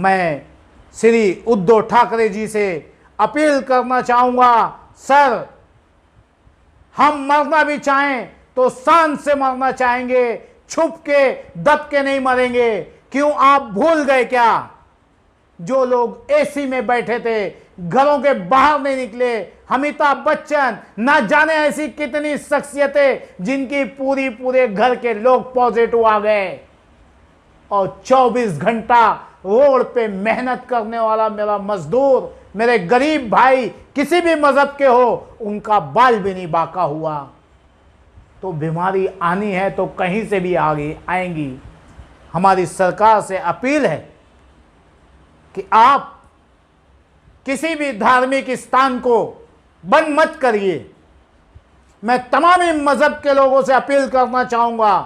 मैं श्री उद्धव ठाकरे जी से अपील करना चाहूंगा, सर हम मरना भी चाहें तो शान से मरना चाहेंगे, छुप के दब के नहीं मरेंगे। क्यों आप भूल गए क्या, जो लोग एसी में बैठे थे, घरों के बाहर नहीं निकले, अमिताभ बच्चन, ना जाने ऐसी कितनी शख्सियतें जिनकी पूरे घर के लोग पॉजिटिव आ गए, और 24 घंटा रोड पे मेहनत करने वाला मेरा मजदूर, मेरे गरीब भाई किसी भी मजहब के हो, उनका बाल भी नहीं बाका हुआ। तो बीमारी आनी है तो कहीं से भी आएंगी। हमारी सरकार से अपील है कि आप किसी भी धार्मिक स्थान को बंद मत करिए। मैं तमाम मजहब के लोगों से अपील करना चाहूंगा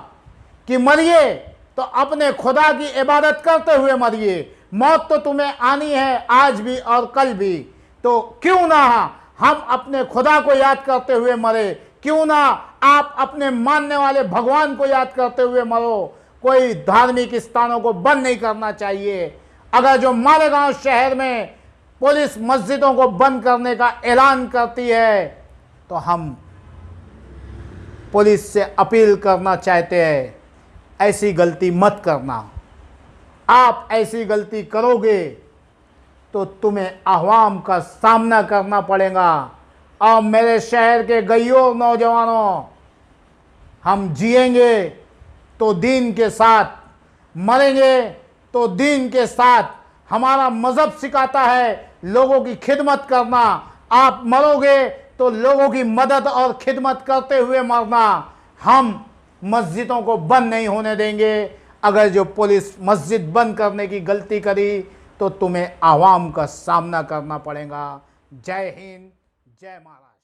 कि मरिए तो अपने खुदा की इबादत करते हुए मरिए। मौत तो तुम्हें आनी है आज भी और कल भी, तो क्यों ना हम अपने खुदा को याद करते हुए मरे, क्यों ना आप अपने मानने वाले भगवान को याद करते हुए मरो। कोई धार्मिक स्थानों को बंद नहीं करना चाहिए। अगर जो मालेगांव शहर में पुलिस मस्जिदों को बंद करने का ऐलान करती है तो हम पुलिस से अपील करना चाहते हैं, ऐसी गलती मत करना। आप ऐसी गलती करोगे तो तुम्हें अवाम का सामना करना पड़ेगा। और मेरे शहर के गईयों नौजवानों, हम जिएंगे तो दीन के साथ, मरेंगे तो दीन के साथ। हमारा मजहब सिखाता है लोगों की खिदमत करना। आप मरोगे तो लोगों की मदद और खिदमत करते हुए मरना। हम मस्जिदों को बंद नहीं होने देंगे। अगर जो पुलिस मस्जिद बंद करने की गलती करी तो तुम्हें आवाम का सामना करना पड़ेगा। जय हिंद, जय महाराज।